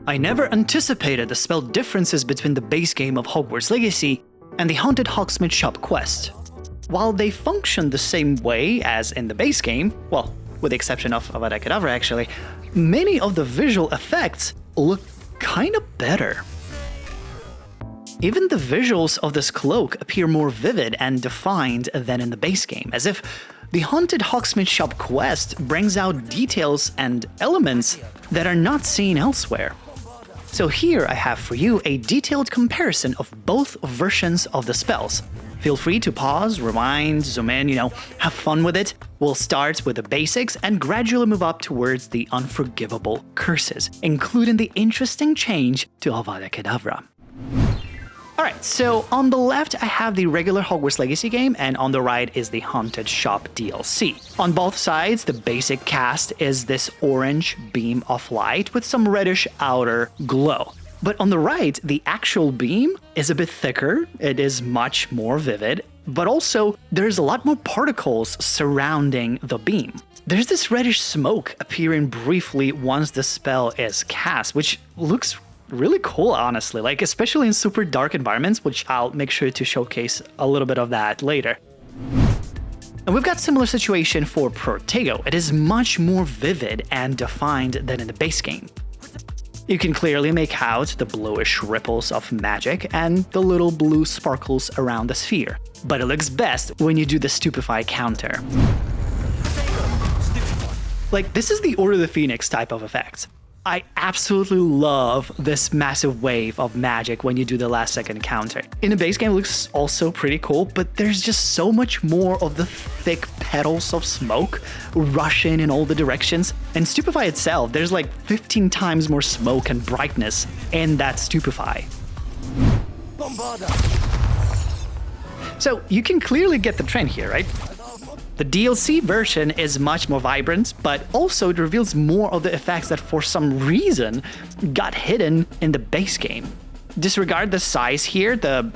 I never anticipated the spell differences between the base game of Hogwarts Legacy and the Haunted Hogsmeade Shop Quest. While they function the same way as in the base game, well, with the exception of Avada Kedavra actually, many of the visual effects look kinda better. Even the visuals of this cloak appear more vivid and defined than in the base game, as if the Haunted Hogsmeade Shop Quest brings out details and elements that are not seen elsewhere. So here I have for you a detailed comparison of both versions of the spells. Feel free to pause, rewind, zoom in, have fun with it. We'll start with the basics and gradually move up towards the unforgivable curses, including the interesting change to Avada Kedavra. Alright, so on the left I have the regular Hogwarts Legacy game, and on the right is the Haunted Shop DLC. On both sides, the basic cast is this orange beam of light with some reddish outer glow. But on the right, the actual beam is a bit thicker, it is much more vivid, but also there's a lot more particles surrounding the beam. There's this reddish smoke appearing briefly once the spell is cast, which looks really cool, honestly, especially in super dark environments, which I'll make sure to showcase a little bit of that later. And we've got similar situation for Protego. It is much more vivid and defined than in the base game. You can clearly make out the bluish ripples of magic and the little blue sparkles around the sphere. But it looks best when you do the Stupify counter. This is the Order of the Phoenix type of effect. I absolutely love this massive wave of magic when you do the last second counter. In the base game, it looks also pretty cool, but there's just so much more of the thick petals of smoke rushing in all the directions. And Stupify itself, there's 15 times more smoke and brightness in that Stupify. Bombarda. So you can clearly get the trend here, right? The DLC version is much more vibrant, but also it reveals more of the effects that for some reason got hidden in the base game. Disregard the size here, the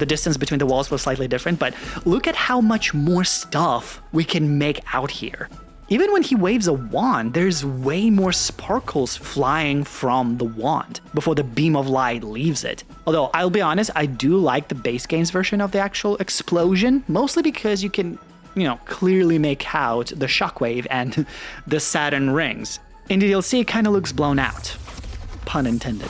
distance between the walls was slightly different, but look at how much more stuff we can make out here. Even when he waves a wand, there's way more sparkles flying from the wand before the beam of light leaves it. Although, I'll be honest, I do like the base game's version of the actual explosion, mostly because you can clearly make out the shockwave and the Saturn rings. In the DLC, it kind of looks blown out. Pun intended.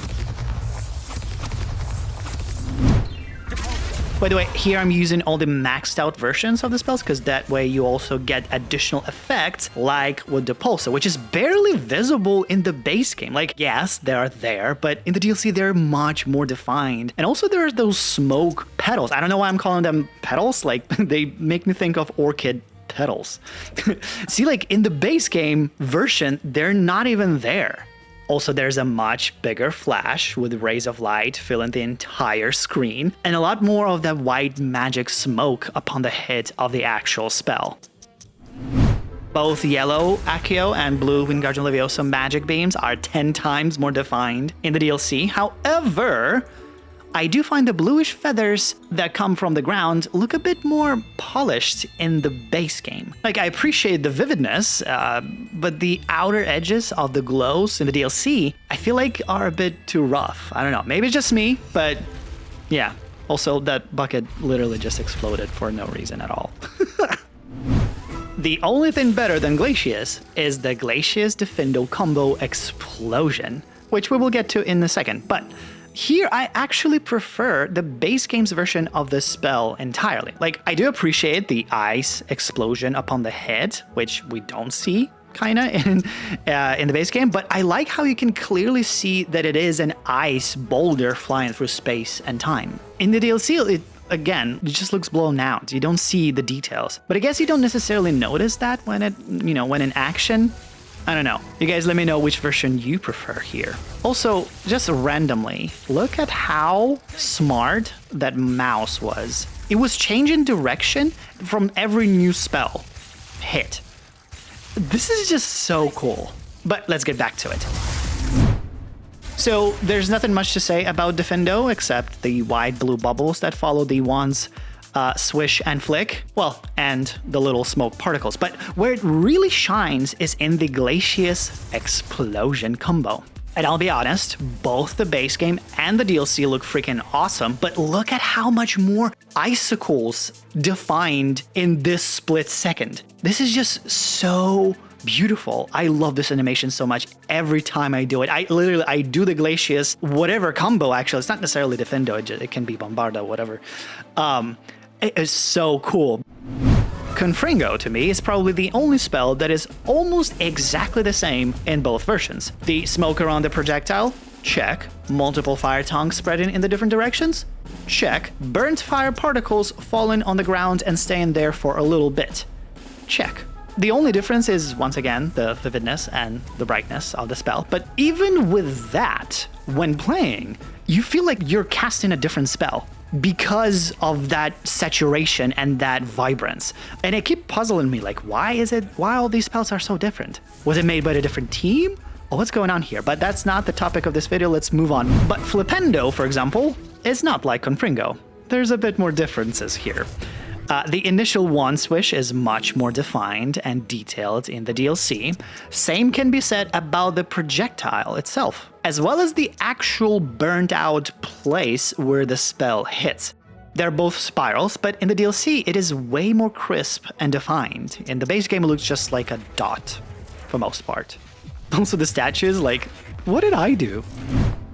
By the way, here I'm using all the maxed out versions of the spells because that way you also get additional effects like with Depulso, which is barely visible in the base game. Yes, they are there, but in the DLC they're much more defined. And also there are those smoke petals. I don't know why I'm calling them petals. They make me think of orchid petals. See, in the base game version, they're not even there. Also, there's a much bigger flash with rays of light filling the entire screen, and a lot more of that white magic smoke upon the hit of the actual spell. Both yellow Accio and blue Wingardium Leviosa magic beams are 10 times more defined in the DLC. However, I do find the bluish feathers that come from the ground look a bit more polished in the base game. I appreciate the vividness, but the outer edges of the glows in the DLC, I feel are a bit too rough. I don't know, maybe it's just me, but yeah. Also, that bucket literally just exploded for no reason at all. The only thing better than Glacius is the Glacius Diffindo combo explosion, which we will get to in a second, but here, I actually prefer the base game's version of the spell entirely. I do appreciate the ice explosion upon the head, which we don't see, kinda, in the base game, but I like how you can clearly see that it is an ice boulder flying through space and time. In the DLC, it just looks blown out. You don't see the details. But I guess you don't necessarily notice that when when in action. I don't know. You guys let me know which version you prefer here. Also, just randomly, look at how smart that mouse was. It was changing direction from every new spell hit. This is just so cool. But let's get back to it. So there's nothing much to say about Diffindo except the wide blue bubbles that follow the wand's swish and flick, well, and the little smoke particles. But where it really shines is in the Glacius explosion combo. And I'll be honest, both the base game and the DLC look freaking awesome, but look at how much more icicles defined in this split second. This is just so beautiful. I love this animation so much every time I do it. I do the Glacius, whatever combo, actually. It's not necessarily Diffindo, it can be Bombarda, whatever. It is so cool. Confringo, to me, is probably the only spell that is almost exactly the same in both versions. The smoke around the projectile? Check. Multiple fire tongues spreading in the different directions? Check. Burnt fire particles falling on the ground and staying there for a little bit? Check. The only difference is, once again, the vividness and the brightness of the spell. But even with that, when playing, you feel like you're casting a different spell because of that saturation and that vibrance. And it keeps puzzling me, like, why all these spells are so different? Was it made by a different team? Or what's going on here? But that's not the topic of this video, let's move on. But Flipendo, for example, is not like Confringo. There's a bit more differences here. The initial wand swish is much more defined and detailed in the DLC. Same can be said about the projectile itself, as well as the actual burnt out place where the spell hits. They're both spirals, but in the DLC it is way more crisp and defined. In the base game it looks just like a dot, for most part. Also the statues, like, what did I do?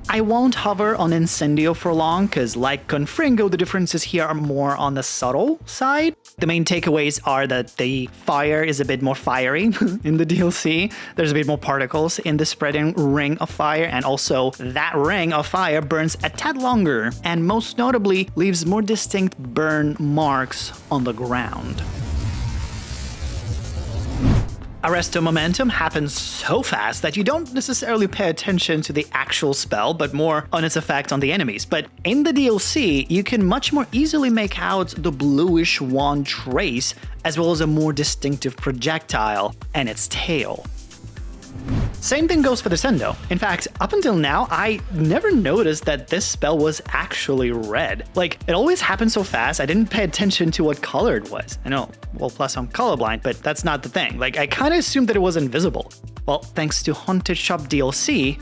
I won't hover on Incendio for long, because like Confringo, the differences here are more on the subtle side. The main takeaways are that the fire is a bit more fiery in the DLC. There's a bit more particles in the spreading ring of fire, and also that ring of fire burns a tad longer, and most notably leaves more distinct burn marks on the ground. Arresto Momentum happens so fast that you don't necessarily pay attention to the actual spell, but more on its effect on the enemies. But in the DLC, you can much more easily make out the bluish wand trace, as well as a more distinctive projectile and its tail. Same thing goes for Descendo. In fact, up until now, I never noticed that this spell was actually red. Like, it always happened so fast, I didn't pay attention to what color it was. I know, well, plus I'm colorblind, but that's not the thing. Like, I kind of assumed that it was invisible. Well, thanks to Haunted Shop DLC,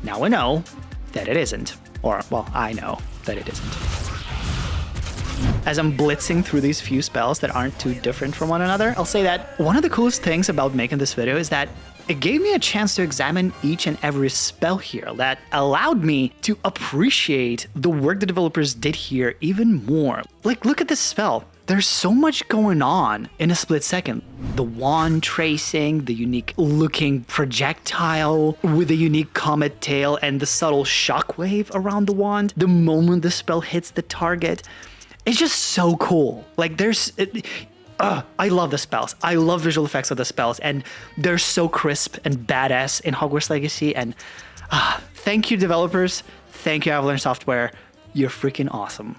now we know that it isn't. Or, well, I know that it isn't. As I'm blitzing through these few spells that aren't too different from one another, I'll say that one of the coolest things about making this video is that it gave me a chance to examine each and every spell here that allowed me to appreciate the work the developers did here even more. Like, look at this spell. There's so much going on in a split second. The wand tracing, the unique looking projectile with a unique comet tail and the subtle shockwave around the wand the moment the spell hits the target. It's just so cool. Like, I love the spells. I love visual effects of the spells, and they're so crisp and badass in Hogwarts Legacy. And thank you, developers. Thank you, Avalanche Software. You're freaking awesome.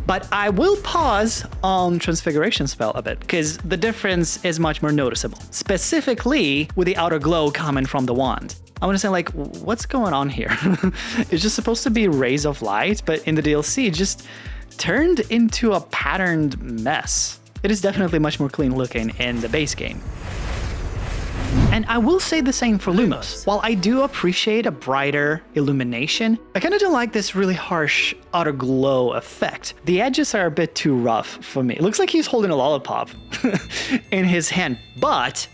But I will pause on Transfiguration Spell a bit, because the difference is much more noticeable, specifically with the outer glow coming from the wand. I want to say, like, what's going on here? It's just supposed to be rays of light, but in the DLC, it just turned into a patterned mess. It is definitely much more clean looking in the base game. And I will say the same for Lumos. While I do appreciate a brighter illumination, I kind of don't like this really harsh outer glow effect. The edges are a bit too rough for me. It looks like he's holding a lollipop in his hand, but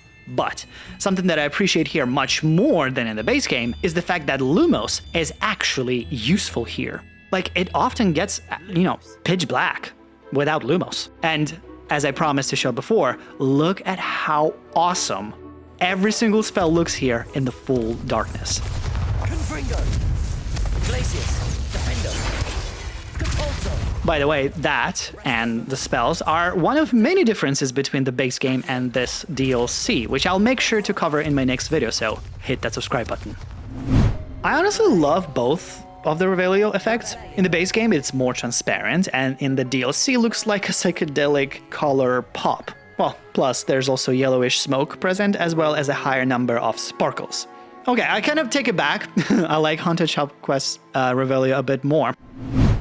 something that I appreciate here much more than in the base game is the fact that Lumos is actually useful here. Like, it often gets, pitch black without Lumos. And as I promised to show before, look at how awesome every single spell looks here in the full darkness. Confringo, Glacius, Defendo, Depulso. By the way, that and the spells are one of many differences between the base game and this DLC, which I'll make sure to cover in my next video, so hit that subscribe button. I honestly love both of the Revelio effects. In the base game, it's more transparent, and in the DLC, looks like a psychedelic color pop. Well, plus there's also yellowish smoke present, as well as a higher number of sparkles. Okay, I kind of take it back. I like Haunted Shop Quest Revelio a bit more.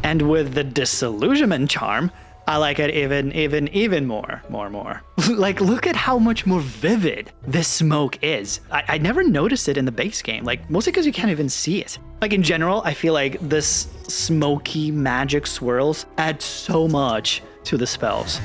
And with the Disillusionment Charm, I like it even more. Like, look at how much more vivid this smoke is. I never noticed it in the base game, like, mostly because you can't even see it. Like, in general, I feel like this smoky magic swirls add so much to the spells.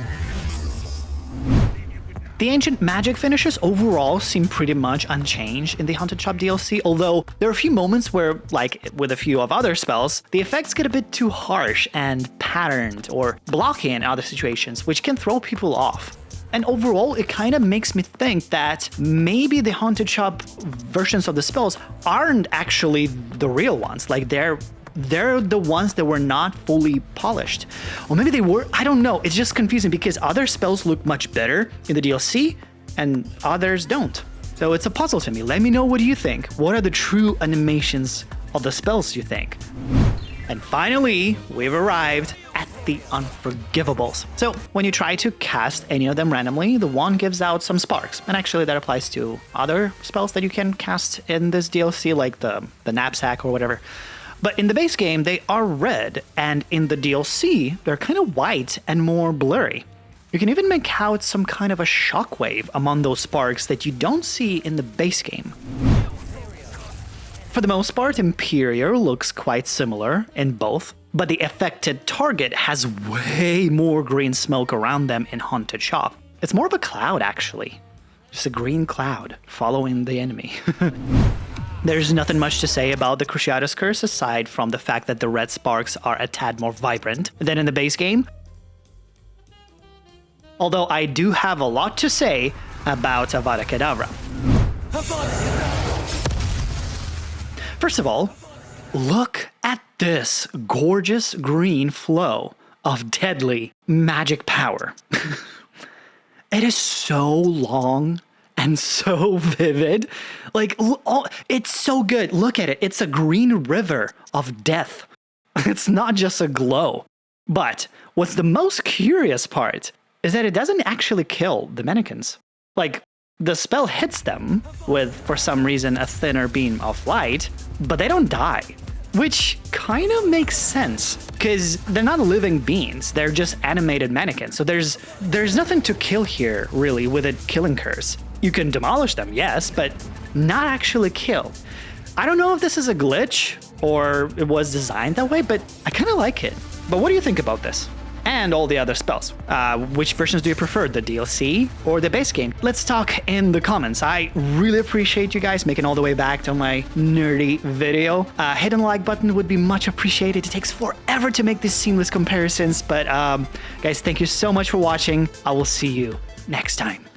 The ancient magic finishes overall seem pretty much unchanged in the Haunted Shop DLC, although there are a few moments where, like with a few of other spells, the effects get a bit too harsh and patterned or blocky in other situations, which can throw people off. And overall, it kind of makes me think that maybe the Haunted Shop versions of the spells aren't actually the real ones, like they're the ones that were not fully polished. Or maybe they were, I don't know. It's just confusing because other spells look much better in the DLC and others don't. So it's a puzzle to me. Let me know what you think. What are the true animations of the spells you think? And finally, we've arrived at the Unforgivables. So when you try to cast any of them randomly, the wand gives out some sparks. And actually that applies to other spells that you can cast in this DLC, like the knapsack or whatever. But in the base game, they are red, and in the DLC, they're kind of white and more blurry. You can even make out some kind of a shockwave among those sparks that you don't see in the base game. For the most part, Imperio looks quite similar in both, but the affected target has way more green smoke around them in Haunted Shop. It's more of a cloud, actually. Just a green cloud following the enemy. There's nothing much to say about the Cruciatus Curse aside from the fact that the red sparks are a tad more vibrant than in the base game. Although I do have a lot to say about Avada Kedavra. First of all, look at this gorgeous green flow of deadly magic power. It is so long and so vivid. Like, it's so good. Look at it. It's a green river of death. It's not just a glow. But what's the most curious part is that it doesn't actually kill the mannequins. Like, the spell hits them with, for some reason, a thinner beam of light, but they don't die. Which kind of makes sense, because they're not living beings, they're just animated mannequins. So there's nothing to kill here, really, with a killing curse. You can demolish them, yes, but not actually kill. I don't know if this is a glitch or it was designed that way, but I kind of like it. But what do you think about this? And all the other spells. Which versions do you prefer, the DLC or the base game? Let's talk in the comments. I really appreciate you guys making all the way back to my nerdy video. Hitting the like button would be much appreciated. It takes forever to make these seamless comparisons, but guys, thank you so much for watching. I will see you next time.